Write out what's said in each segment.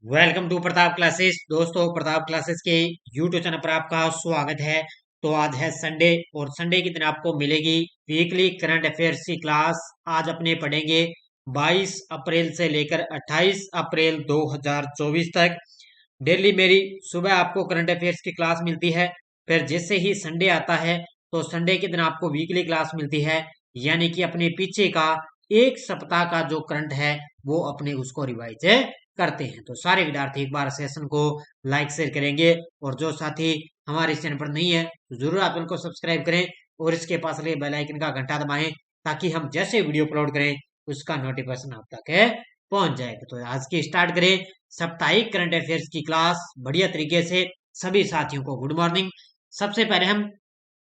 Welcome to Pratap Classes. दोस्तों, Pratap Classes के YouTube channel पर आपका स्वागत है। तो आज है संडे और संडे के दिन आपको मिलेगी वीकली करंट अफेयर्स की क्लास। आज अपने पढ़ेंगे 22 अप्रैल से लेकर 28 अप्रैल 2024 तक। डेली मेरी सुबह आपको करंट अफेयर्स की क्लास मिलती है। फिर जैसे ही संडे आता है तो संडे के दिन आपको वीकली क्लास मिलती है, यानी कि अपने पीछे का एक सप्ताह का जो करंट है वो अपने उसको रिवाइज करते हैं। तो सारे विद्यार्थी एक बार सेशन को लाइक शेयर करेंगे, और जो साथी हमारे इस चैनल पर नहीं है तो जरूर आप इनको सब्सक्राइब करें और इसके पास लगे बेल आइकन का घंटा दबाएं, ताकि हम जैसे वीडियो अपलोड करें उसका नोटिफिकेशन आप तक पहुंच जाएगा। तो आज की स्टार्ट करें साप्ताहिक करंट अफेयर्स की क्लास बढ़िया तरीके से। सभी साथियों को गुड मॉर्निंग। सबसे पहले हम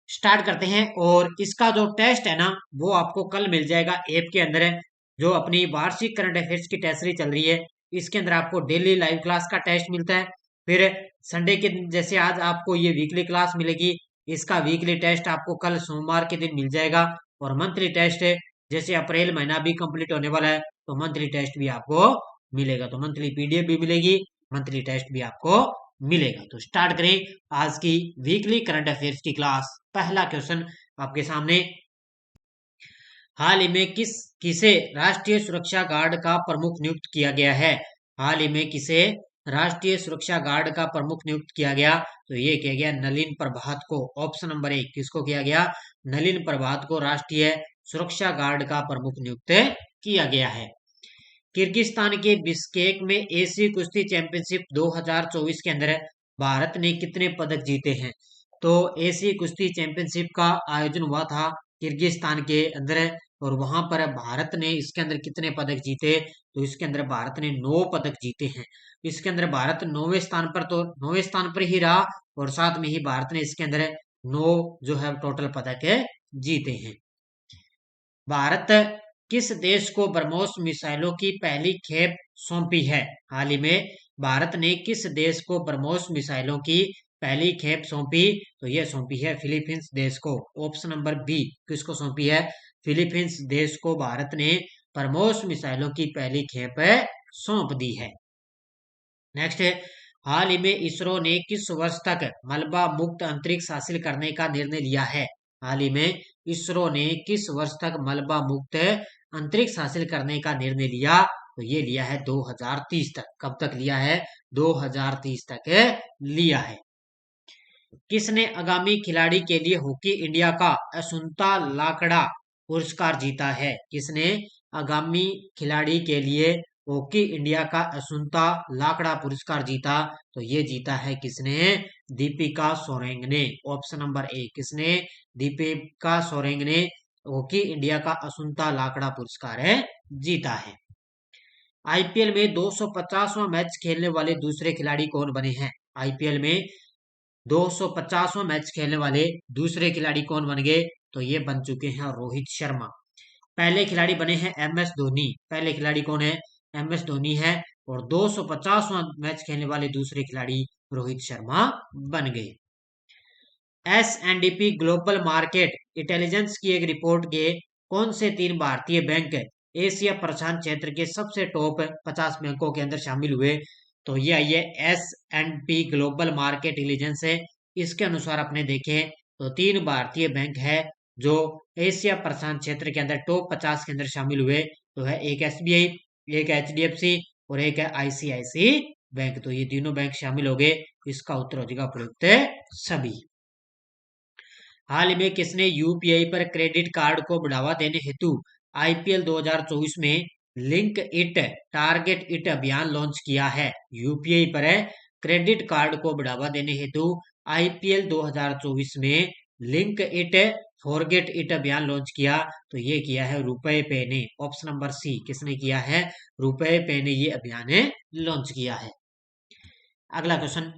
स्टार्ट करते हैं, और इसका जो टेस्ट है ना वो आपको कल मिल जाएगा ऐप के अंदर है। जो अपनी वार्षिक करंट अफेयर्स की टेस्ट सीरीज चल रही है, इसके अंदर आपको डेली लाइव क्लास का टेस्ट मिलता है। फिर संडे के दिन जैसे आज आपको ये वीकली क्लास मिलेगी, इसका वीकली टेस्ट आपको कल सोमवार के दिन मिल जाएगा। और मंथली टेस्ट है, जैसे अप्रैल महीना भी कंप्लीट होने वाला है तो मंथली टेस्ट भी आपको मिलेगा। तो मंथली पीडीएफ भी मिलेगी, मंथली टेस्ट भी आपको मिलेगा। तो स्टार्ट करें आज की वीकली करंट अफेयर्स की क्लास। पहला क्वेश्चन आपके सामने, हाल ही में किसे राष्ट्रीय सुरक्षा गार्ड का प्रमुख नियुक्त किया गया है? हाल ही में किसे राष्ट्रीय सुरक्षा गार्ड का प्रमुख नियुक्त किया गया? तो ये किया गया नलिन प्रभात को। ऑप्शन नंबर 1 किसको किया गया? नलिन प्रभात को राष्ट्रीय सुरक्षा गार्ड का प्रमुख नियुक्त किया गया है। किर्गिस्तान के बिश्केक में एशियाई कुश्ती चैंपियनशिप 2024 के अंदर भारत ने कितने पदक जीते हैं? तो एशियाई कुश्ती चैंपियनशिप का आयोजन हुआ था किर्गिस्तान के अंदर, और वहां पर भारत ने इसके अंदर कितने पदक जीते? तो इसके अंदर भारत ने 9 पदक जीते हैं। इसके अंदर भारत 9वें स्थान पर, तो 9वें स्थान पर ही रहा, और साथ में ही भारत ने इसके अंदर 9 जो है टोटल पदक जीते हैं। भारत किस देश को ब्रह्मोस मिसाइलों की पहली खेप सौंपी है? हाल ही में भारत ने किस देश को ब्रह्मोस मिसाइलों की पहली खेप सौंपी? तो यह सौंपी है फिलीपींस देश को। ऑप्शन नंबर बी किसको सौंपी है? फिलीपींस देश को भारत ने ब्रह्मोस मिसाइलों की पहली खेप सौंप दी है। नेक्स्ट है, हाल ही में इसरो ने किस वर्ष तक मलबा मुक्त अंतरिक्ष हासिल करने का निर्णय लिया है? हाल ही में इसरो ने किस वर्ष तक मलबा मुक्त अंतरिक्ष हासिल करने का निर्णय लिया? तो ये लिया है 2030 तक। कब तक लिया है? 2030 तक लिया है। किसने आगामी खिलाड़ी के लिए हॉकी इंडिया का असुंता लाकड़ा पुरस्कार जीता है? किसने आगामी खिलाड़ी के लिए हॉकी इंडिया का असुंता लाकड़ा पुरस्कार जीता? तो ये जीता है किसने? दीपिका सोरेंग ने। ऑप्शन नंबर 1 किसने? दीपिका सोरेंग ने हॉकी इंडिया का असुंता लाकड़ा पुरस्कार जीता है। आईपीएल में 250वां मैच खेलने वाले दूसरे खिलाड़ी कौन बने हैं? आईपीएल में 250वां मैच खेलने वाले दूसरे खिलाड़ी कौन बन गए? तो ये बन चुके हैं रोहित शर्मा। पहले खिलाड़ी बने हैं एम एस धोनी। पहले खिलाड़ी कौन है? एम एस धोनी है। और 250वां मैच खेलने वाले दूसरे खिलाड़ी रोहित शर्मा बन गए। एस&पी ग्लोबल मार्केट इंटेलिजेंस की एक रिपोर्ट के कौन से 3 भारतीय बैंक एशिया प्रशांत क्षेत्र के सबसे टॉप 50 बैंकों के अंदर शामिल हुए? तो ये आई है एस&पी ग्लोबल मार्केट इंटेलिजेंस है। इसके अनुसार अपने देखें तो 3 भारतीय बैंक है जो एशिया प्रशांत क्षेत्र के अंदर टॉप 50 के अंदर शामिल हुए। तो है एक एसबीआई, एक एचडीएफसी और एक है आईसीआईसी बैंक। तो ये तीनों बैंक शामिल हो गए। इसका उत्तर हो जाएगा उपयुक्त सभी। हाल ही में किसने यूपीआई पर क्रेडिट कार्ड को बढ़ावा देने हेतु आईपीएल 2024 में लिंक इट टारगेट इट अभियान लॉन्च किया है? यूपीआई पर क्रेडिट कार्ड को बढ़ावा देने हेतु आईपीएल 2024 में लिंक इट फॉरगेट इट अभियान लॉन्च किया। तो ये किया है रुपए पे ने। ऑप्शन नंबर सी किसने किया है? रुपए पे ने ये अभियान लॉन्च किया है। अगला क्वेश्चन,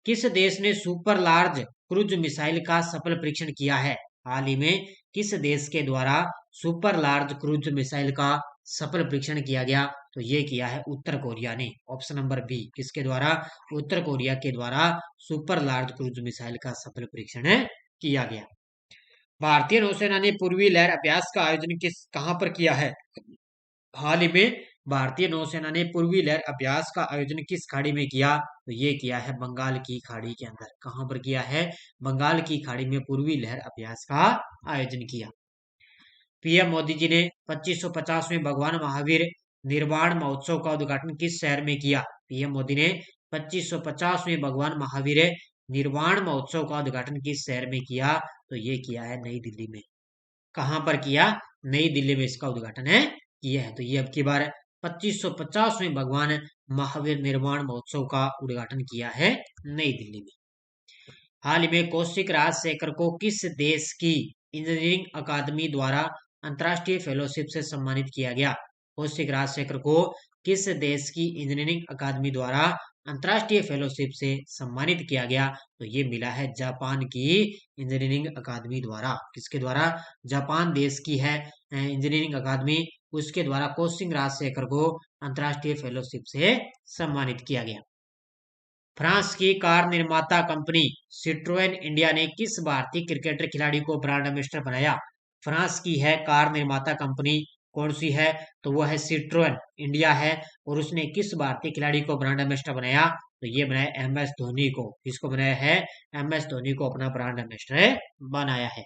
किस देश ने सुपर लार्ज क्रूज मिसाइल का सफल परीक्षण किया है? हाल ही में किस देश के द्वारा सुपर लार्ज क्रूज मिसाइल का सफल परीक्षण किया गया? तो ये किया है उत्तर कोरिया ने। ऑप्शन नंबर बी किसके द्वारा? उत्तर कोरिया के द्वारा सुपर लार्ज क्रूज मिसाइल का सफल परीक्षण किया गया। भारतीय नौसेना ने पूर्वी लहर अभ्यास का आयोजन कहां पर किया है? हाल ही में भारतीय नौसेना ने पूर्वी लहर अभ्यास का आयोजन किस खाड़ी में किया? तो ये किया है बंगाल की खाड़ी के अंदर। कहां पर किया है? बंगाल की खाड़ी में पूर्वी लहर अभ्यास का आयोजन किया। पीएम मोदी जी ने 2550वें भगवान महावीर निर्वाण महोत्सव का उद्घाटन किस शहर में किया? पीएम मोदी ने 2550वें भगवान महावीर निर्वाण महोत्सव का उद्घाटन किस शहर में किया? तो ये किया है नई दिल्ली में। कहां पर किया? नई दिल्ली में इसका उद्घाटन है किया है। तो ये अब की बार 2550वें भगवान महावीर निर्वाण महोत्सव का उद्घाटन किया है नई दिल्ली में। हाल ही में कौशिक राजशेखर को किस देश की इंजीनियरिंग अकादमी द्वारा अंतर्राष्ट्रीय फेलोशिप से सम्मानित किया गया? कौशिक राजशेखर को किस देश की इंजीनियरिंग अकादमी द्वारा अंतर्राष्ट्रीय फेलोशिप से सम्मानित किया गया? तो ये मिला है जापान की इंजीनियरिंग अकादमी द्वारा। किसके द्वारा? जापान देश की है इंजीनियरिंग अकादमी, उसके द्वारा कौशिक राजशेखर को अंतर्राष्ट्रीय फेलोशिप से सम्मानित किया गया। फ्रांस की कार निर्माता कंपनी सिट्रोएन इंडिया ने किस भारतीय क्रिकेटर खिलाड़ी को ब्रांड एम्बेसडर बनाया? फ्रांस की है कार निर्माता कंपनी, कौन सी है? तो वो है सिट्रोएन इंडिया है। और उसने किस भारतीय खिलाड़ी को ब्रांड एम्बेसडर बनाया? तो ये बनाया एम एस धोनी को। किसको बनाया है? एम एस धोनी को अपना ब्रांड एम्बेसडर बनाया है।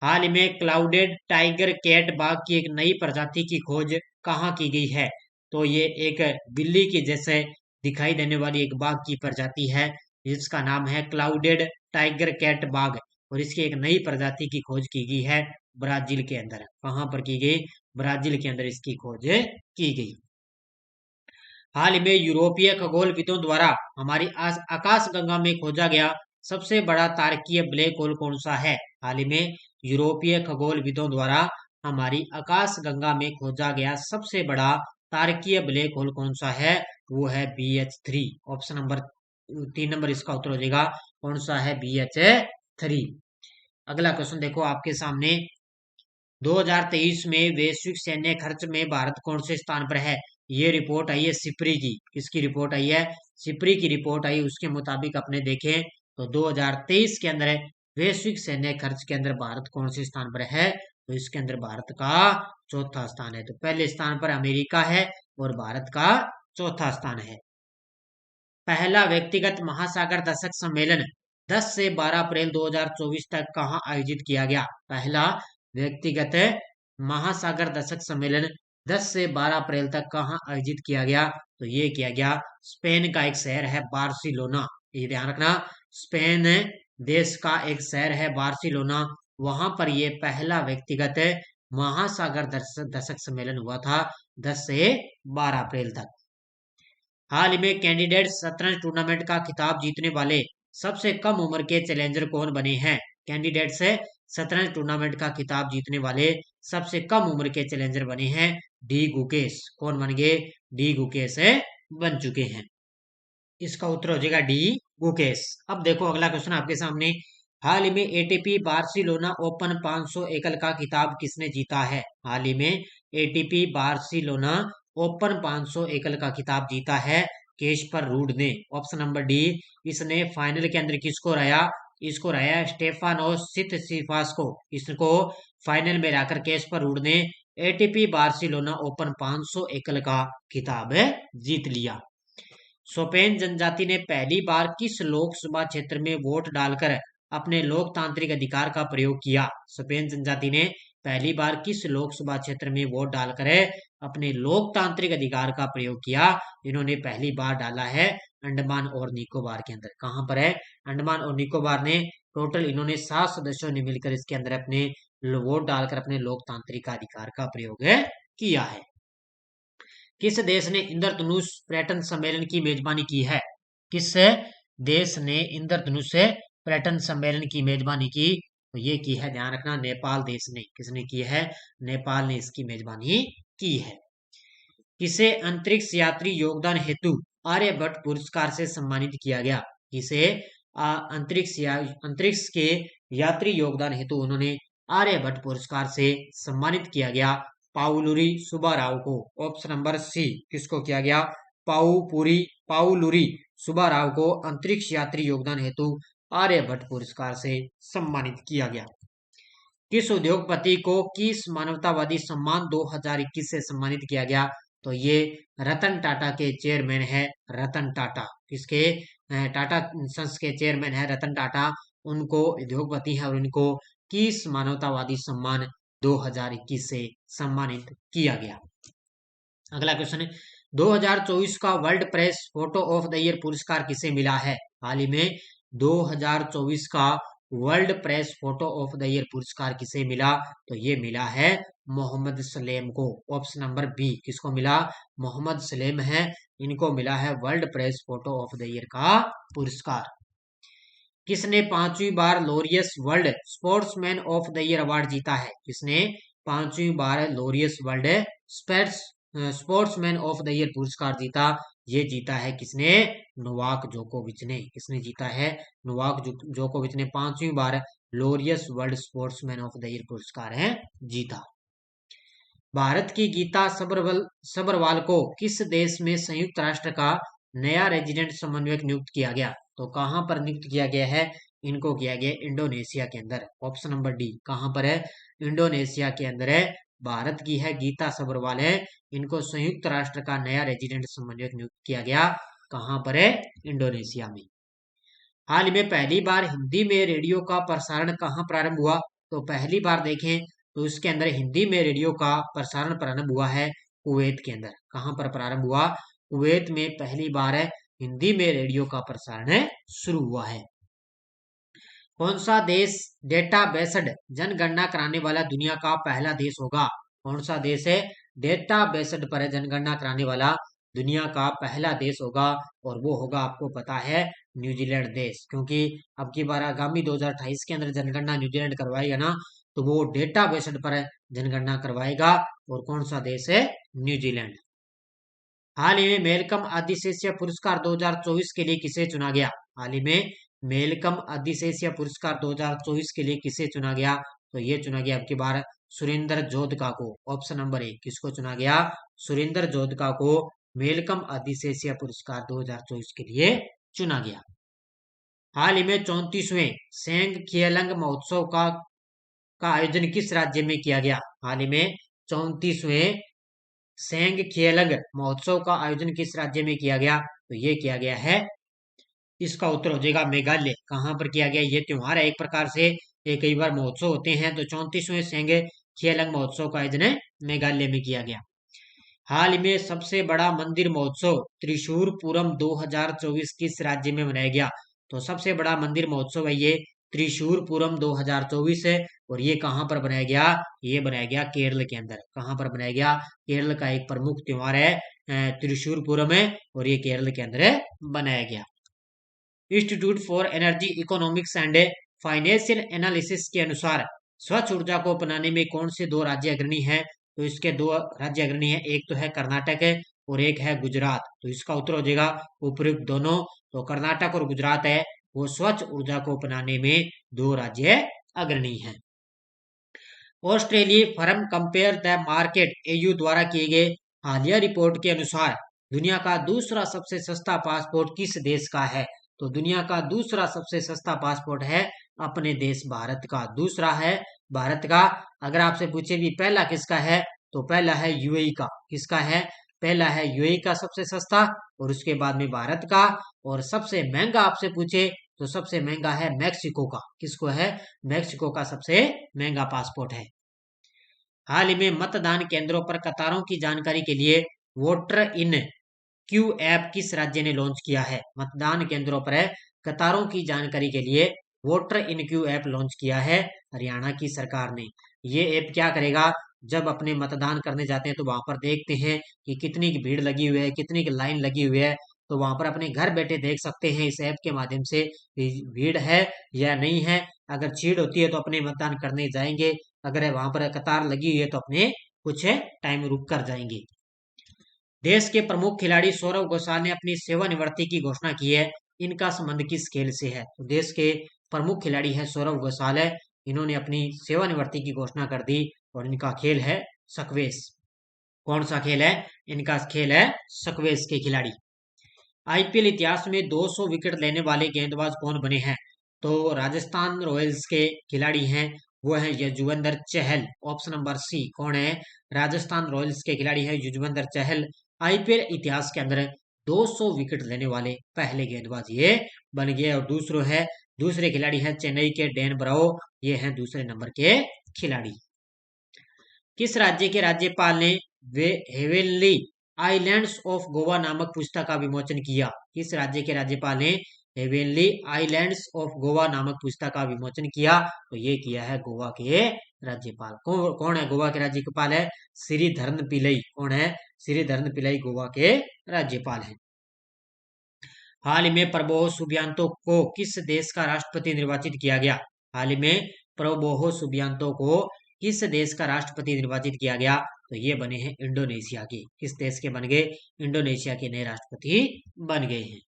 हाल ही में क्लाउडेड टाइगर कैट बाघ की एक नई प्रजाति की खोज कहाँ की गई है? तो ये एक बिल्ली के जैसे दिखाई देने वाली एक बाघ की प्रजाति है, जिसका नाम है क्लाउडेड टाइगर कैट बाघ। और इसकी एक नई प्रजाति की खोज की गई है ब्राजील के अंदर। कहां पर की गई? ब्राजील के अंदर इसकी खोज की गई। हाल ही में यूरोपीय खगोलविदों द्वारा हमारी आकाश गंगा में खोजा गया सबसे बड़ा तारकीय ब्लैक होल कौन सा है? हाल ही में यूरोपीय खगोलविदों द्वारा हमारी आकाश गंगा में खोजा गया सबसे बड़ा तारकीय ब्लैक होल कौन सा है? वो है BH3। ऑप्शन नंबर 3 नंबर इसका उत्तर हो जाएगा। कौन सा है? BH3। अगला क्वेश्चन देखो आपके सामने। 2023 में वैश्विक सैन्य खर्च में भारत कौन से स्थान पर है? ये रिपोर्ट आई है सिप्री की। किसकी रिपोर्ट आई है? सिप्री की रिपोर्ट आई। उसके मुताबिक अपने देखें तो 2023 के अंदर वैश्विक सैन्य खर्च के अंदर भारत कौन से स्थान पर है? तो इसके अंदर भारत का चौथा स्थान है। तो पहले स्थान पर अमेरिका है और भारत का चौथा स्थान है। पहला व्यक्तिगत महासागर दशक सम्मेलन 10 से 12 अप्रैल 2024 तक कहां आयोजित किया गया? पहला व्यक्तिगत महासागर दशक सम्मेलन 10 से 12 अप्रैल तक कहां आयोजित किया गया? तो ये किया गया स्पेन का एक शहर है बार्सिलोना। ये ध्यान रखना, स्पेन देश का एक शहर है बार्सिलोना, वहां पर ये पहला व्यक्तिगत महासागर दशक सम्मेलन हुआ था 10 से 12 अप्रैल तक। हाल ही में कैंडिडेट शतरंज टूर्नामेंट का खिताब जीतने वाले सबसे कम उम्र के चैलेंजर कौन बने हैं? कैंडिडेट से शतरंज टूर्नामेंट का खिताब जीतने वाले सबसे कम उम्र के चैलेंजर बने हैं डी गुकेश। कौन बन गए? डी गुकेश बन चुके हैं। इसका उत्तर हो जाएगा डी गुकेश। अब देखो अगला क्वेश्चन आपके सामने। हाल ही में एटीपी बार्सिलोना ओपन 500 एकल का खिताब किसने जीता है? हाल ही में एटीपी बार्सिलोना ओपन 500 एकल का खिताब जीता है केशपर रूड ने। Option number D. इसने फाइनल के अंदर किसको हराया? इसको हराया स्टेफानोस सिटसिपास को। इसको फाइनल में हराकर केशपर रूड ने एटीपी बार्सिलोना ओपन 500 एकल का खिताब जीत लिया। सोपेन जनजाति ने पहली बार किस लोकसभा क्षेत्र में वोट डालकर अपने लोकतांत्रिक अधिकार का प्रयोग किया? सोपेन जनजाति ने पहली बार किस लोकसभा क्षेत्र में वोट डालकर अपने लोकतांत्रिक अधिकार का प्रयोग किया? इन्होंने पहली बार डाला है अंडमान और निकोबार के अंदर। कहां पर है? अंडमान और निकोबार ने टोटल इन्होंने 7 सदस्यों ने मिलकर इसके अंदर अपने वोट डालकर अपने लोकतांत्रिक अधिकार का प्रयोग किया है। किस देश ने इंद्रधनुष पर्यटन सम्मेलन की मेजबानी की है? किस देश ने इंद्रधनुष पर्यटन सम्मेलन की मेजबानी की? तो ये की है, ध्यान रखना, नेपाल देश ने। किसने की है? नेपाल ने इसकी मेजबानी की है। किसे अंतरिक्ष यात्री योगदान हेतु आर्यभट्ट पुरस्कार से सम्मानित किया गया? किसे अंतरिक्ष के यात्री योगदान हेतु उन्होंने आर्यभट्ट पुरस्कार से सम्मानित किया गया? पाउलुरी सुब्बाराव को। Option number C. किसको किया गया? पाउलुरी सुब्बाराव को अंतरिक्ष यात्री योगदान हेतु आर्यभट्ट पुरस्कार से सम्मानित किया गया। किस उद्योगपति को किस मानवतावादी सम्मान 2021 से सम्मानित किया गया? तो ये रतन टाटा के चेयरमैन है। रतन टाटा किसके टाटा सन्स के चेयरमैन है रतन टाटा। उनको उद्योगपति है और इनको किस मानवतावादी सम्मान 2021 से सम्मानित किया गया। अगला क्वेश्चन है 2024 का world press photo of the year पुरस्कार किसे मिला है। हाल ही में 2024 का world press photo of the year पुरस्कार किसे मिला, तो ये मिला है मोहम्मद सलेम को। ऑप्शन नंबर बी किसको मिला, मोहम्मद सलेम है, इनको मिला है world press photo of the year का पुरस्कार। किसने 5वीं बार Laureus world sportsman of the year award जीता है। किसने 5वीं बार Laureus world sportsman of the year पुरस्कार जीता, ये जीता है किसने, नोवाक जोकोविच ने। किसने जीता है, नोवाक जोकोविच ने 5वीं बार Laureus world sportsman of the year पुरस्कार है जीता। भारत की गीता सबरवाल को किस देश में संयुक्त राष्ट्र का नया रेजिडेंट समन्वयक नियुक्त किया गया, तो कहां पर नियुक्त किया गया है, इनको किया गया इंडोनेशिया के अंदर। ऑप्शन नंबर डी कहां पर है, इंडोनेशिया के अंदर है। भारत की है गीता सबरवाल है, इनको संयुक्त राष्ट्र का नया रेजिडेंट समन्वयक नियुक्त किया गया, कहां पर है, इंडोनेशिया में। हाल ही में पहली बार हिंदी में रेडियो का प्रसारण कहां प्रारंभ हुआ, तो पहली बार देखें तो इसके अंदर हिंदी में रेडियो का प्रसारण प्रारंभ हुआ है कुवैत के अंदर। कहां पर प्रारंभ हुआ, कुवैत में पहली बार है हिंदी में रेडियो का प्रसारण शुरू हुआ है। कौन सा देश डेटा बेस्ड जनगणना कराने वाला दुनिया का पहला देश होगा। कौन सा देश है डेटा बेस्ड पर जनगणना कराने वाला दुनिया का पहला देश होगा, और वो होगा आपको पता है न्यूजीलैंड देश। क्योंकि अब की बार आगामी 2028 के अंदर जनगणना न्यूजीलैंड करवाएगा ना, तो वो डेटा बेस्ड पर जनगणना करवाएगा, और कौन सा देश है, न्यूजीलैंड। हाल ही में मेलकम आदिशेष्य पुरस्कार 2024 के लिए किसे चुना गया। हाल ही में मेलकम आदिशेष्य पुरस्कार 2024 के लिए किसे चुना गया, तो ये चुना गया अब की बार सुरेंद्र जोधका को। ऑप्शन नंबर 1 किसको चुना गया, सुरेंद्र जोधका को मेलकम आदिशेष्य पुरस्कार 2024 के लिए चुना गया। हाल ही में 34वें सेंग खियलंग महोत्सव का आयोजन किस राज्य में किया गया। हाल ही में 34वें सेंग खियलंग महोत्सव का आयोजन किस राज्य में किया गया, तो ये किया गया है, इसका उत्तर हो जाएगा मेघालय। कहां पर किया गया, ये त्योहार है एक प्रकार से, ये कई बार महोत्सव होते हैं, तो 34वें सेंग खियलंग महोत्सव का आयोजन मेघालय में किया गया। हाल में सबसे बड़ा मंदिर महोत्सव त्रिशूर पूरम 2024 किस राज्य में मनाया गया, तो सबसे बड़ा मंदिर महोत्सव है ये त्रिशूर पूरम 2024 है, और ये कहां पर बनाया गया, ये बनाया गया केरल के अंदर। कहां पर बनाया गया, केरल का एक प्रमुख त्योहार है त्रिशूर पूरम है, और ये केरल के अंदर बनाया गया। Institute for energy economics and financial analysis के अनुसार स्वच्छ ऊर्जा को अपनाने में कौन से दो राज्य अग्रणी हैं, तो इसके दो राज्य अग्रणी हैं, एक तो है कर्नाटक है और एक है गुजरात। तो इसका उत्तर हो जाएगा उपयुक्त दोनों। तो कर्नाटक और गुजरात है वो स्वच्छ ऊर्जा को अपनाने में दो राज्य अग्रणी हैं। Australia firm compare the market AU द्वारा किए गए हालिया रिपोर्ट के अनुसार दुनिया का दूसरा सबसे सस्ता पासपोर्ट किस देश का है, तो दुनिया का दूसरा सबसे सस्ता पासपोर्ट है अपने देश भारत का। दूसरा है भारत का। अगर आपसे पूछे भी पहला किसका है, तो पहला है यूएई का। किसका है, पहला है यूएई का सबसे सस्ता, और उसके बाद में भारत का। और सबसे महंगा आपसे पूछे तो सबसे महंगा है मैक्सिको का। किसको है, मैक्सिको का सबसे महंगा पासपोर्ट है। हाल ही में मतदान केंद्रों पर कतारों की जानकारी के लिए वोटर इन क्यू ऐप किस राज्य ने लॉन्च किया है। मतदान केंद्रों पर कतारों की जानकारी के लिए वोटर इन क्यू ऐप लॉन्च किया है हरियाणा की सरकार ने। ये ऐप क्या करेगा, जब अपने मतदान करने जाते हैं तो वहां पर देखते हैं कि कितनी की भीड़ लगी हुई है, कितनी की लाइन लगी हुई है, तो वहां पर अपने घर बैठे देख सकते हैं इस ऐप के माध्यम से भीड़ है या नहीं है। अगर भीड़ होती है तो अपने मतदान करने जाएंगे, अगर वहां पर कतार लगी हुई है तो अपने कुछ टाइम रुक कर जाएंगे। देश के प्रमुख खिलाड़ी सौरव घोषाल ने अपनी सेवानिवृत्ति की घोषणा की है, इनका संबंध किस खेल से है। तो देश के प्रमुख खिलाड़ी है सौरव घोषाल है, इन्होंने अपनी सेवानिवृत्ति की घोषणा कर दी, और इनका खेल है स्क्वैश। कौन सा खेल है, इनका खेल है स्क्वैश के खिलाड़ी। आईपीएल इतिहास में 200 विकेट लेने वाले गेंदबाज कौन बने हैं, तो राजस्थान रॉयल्स के खिलाड़ी हैं वो है युजवेंद्र चहल। ऑप्शन नंबर सी कौन है? राजस्थान रॉयल्स के खिलाड़ी है युजवेंद्र चहल। आईपीएल इतिहास के अंदर 200 विकेट लेने वाले पहले गेंदबाज ये बन गए। और दूसरे खिलाड़ी हैं चेन्नई के डैन ब्रावो, ये हैं दूसरे नंबर के खिलाड़ी। किस राज्य के राज्यपाल ने वे हेवेनली आइलैंड्स ऑफ गोवा नामक पुस्तक का विमोचन किया? किस राज्य के राज्यपाल ने हेवेनली आइलैंड्स ऑफ गोवा नामक पुस्तक का विमोचन किया? तो ये किया है गोवा के राज्यपाल। कौन है गोवा के राज्यपाल? है श्रीधरन पिल्लई। कौन है? श्रीधरन पिल्लई गोवा के राज्यपाल हैं। हाल ही में प्रबोहो सुबियांतो को किस देश का राष्ट्रपति निर्वाचित किया गया? हाल ही में प्रबोहो सुबियांतो को किस देश का राष्ट्रपति निर्वाचित किया गया? तो ये बने हैं इंडोनेशिया के। किस देश के बन गए? इंडोनेशिया के नए राष्ट्रपति बन गए हैं।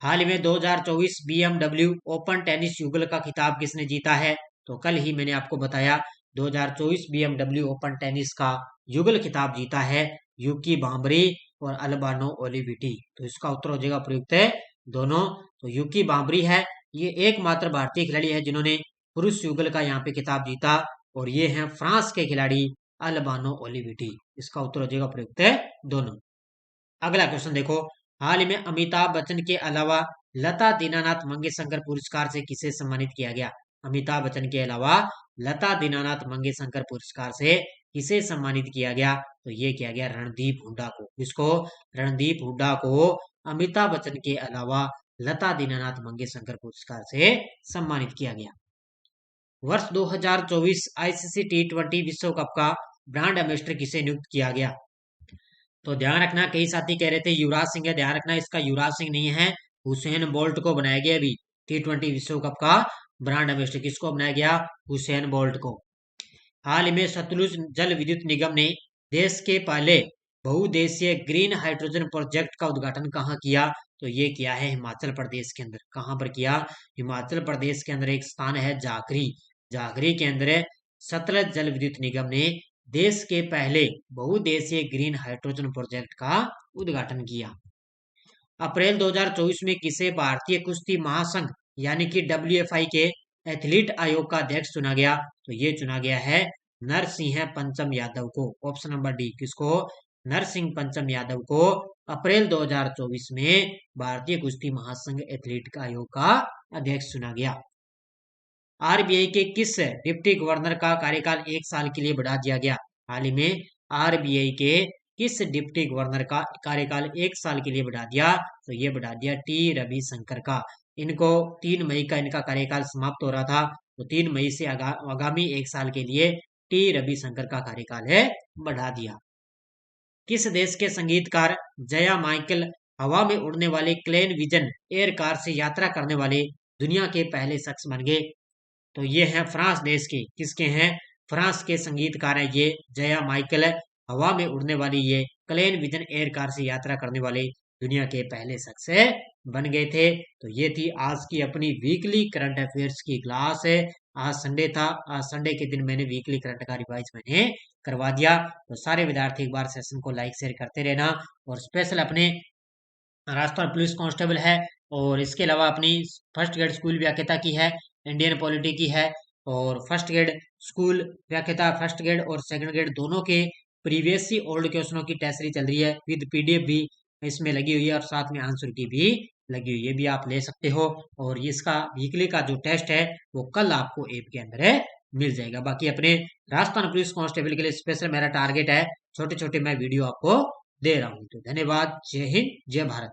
हाल ही में 2024 BMW ओपन टेनिस युगल का खिताब किसने जीता है? तो कल ही मैंने आपको बताया 2024 BMW ओपन टेनिस का युगल खिताब जीता है यूकी बाम्बरी और अल्बानो ओलिविटी। तो इसका उत्तर हो जाएगा प्रयुक्त है दोनों। तो यूकी बाम्बरी है, ये एकमात्र भारतीय खिलाड़ी है जिन्होंने पुरुष युगल का यहाँ पे खिताब जीता। और ये हैं फ्रांस के खिलाड़ी अल्बानो ओलिविटी। इसका उत्तर हो जाएगा प्रयुक्त है दोनों। अगला क्वेश्चन देखो, हाल ही में अमिताभ बच्चन के अलावा लता दीनानाथ मंगेशकर पुरस्कार से किसे सम्मानित किया गया? अमिताभ बच्चन के अलावा लता दीनानाथ मंगेशकर पुरस्कार से किसे सम्मानित किया गया? तो ये किया गया रणदीप हुड्डा को। किसको? रणदीप हुड्डा को अमिताभ बच्चन के अलावा लता दीनानाथ मंगेशकर पुरस्कार से सम्मानित किया गया। वर्ष 2024 आईसीसी T20 विश्व कप का ब्रांड एम्बेसडर किसे नियुक्त किया गया? तो ध्यान रखना, कई साथी कह रहे थे युवराज सिंह है, ध्यान रखना इसका युवराज सिंह नहीं है, हुसैन बोल्ट को बनाया गया। अभी T20 विश्व कप का ब्रांड एम्बेसडर किसको बनाया गया? हुसैन बोल्ट को। हाल ही में सतलुज जल विद्युत निगम ने देश के पहले बहुउद्देशीय ग्रीन हाइड्रोजन प्रोजेक्ट का उद्घाटन कहाँ किया? तो ये किया है हिमाचल प्रदेश के अंदर। कहाँ पर किया? हिमाचल प्रदेश के अंदर एक स्थान है जाखरी। जाखरी के अंदर सतलज जल विद्युत निगम ने देश के पहले बहुउद्देशीय ग्रीन हाइड्रोजन प्रोजेक्ट का उद्घाटन किया। अप्रैल 2024 में किसे भारतीय कुश्ती महासंघ यानी कि WFI के एथलीट आयोग का अध्यक्ष चुना गया? तो ये चुना गया है नरसिंह पंचम यादव को। Option number D. किसको? नरसिंह पंचम यादव को अप्रैल 2024 में भारतीय कुश्ती महासंघ एथलीट आयोग का अध्यक्ष चुना गया। आरबीआई के किस डिप्टी गवर्नर का कार्यकाल 1 साल के लिए बढ़ा दिया गया? हाल ही में आरबीआई के किस डिप्टी गवर्नर का कार्यकाल 1 साल के लिए बढ़ा दिया? तो ये बढ़ा दिया टी रविशंकर का। इनको 3 मई का इनका कार्यकाल समाप्त हो रहा था, तो 3 मई से आगामी 1 साल के लिए टी रविशंकर का कार्यकाल है बढ़ा दिया। किस देश के संगीतकार जया माइकल हवा में उड़ने वाले क्लेन विजन एयर कार से यात्रा करने वाले दुनिया के पहले शख्स बन गए? तो ये हैं फ्रांस देश के। किसके हैं? फ्रांस के संगीतकार है ये जया माइकल है। हवा में उड़ने वाली ये क्लेन विजन एयर कार से यात्रा करने वाले दुनिया के पहले शख्स बन गए थे। तो ये थी आज की अपनी वीकली करंट अफेयर्स की क्लास है। आज संडे था, आज संडे के दिन मैंने वीकली करंट का रिवाइज मैंने करवा दिया। तो सारे विद्यार्थी एक बार सेशन को लाइक शेयर करते रहना। और स्पेशल अपने राजस्थान पुलिस कांस्टेबल है, और इसके अलावा अपनी फर्स्ट ग्रेड स्कूल व्याख्याता की है, इंडियन पॉलिटी की है, और फर्स्ट ग्रेड स्कूल व्याख्याता फर्स्ट ग्रेड और सेकंड ग्रेड दोनों के प्रीवियस ओल्ड क्वेश्चनों की टेस्ट सीरीज चल रही है, विद पीडीएफ भी इसमें लगी हुई है और साथ में आंसर की भी लगी हुई है, भी आप ले सकते हो। और इसका वीकली का जो टेस्ट है वो कल आपको ऐप के अंदर है मिल जाएगा। बाकी अपने राजस्थान पुलिस कांस्टेबल के लिए स्पेशल मेरा टारगेट है, छोटे छोटे मैं वीडियो आपको दे रहा हूँ। तो धन्यवाद। जय हिंद, जय भारत।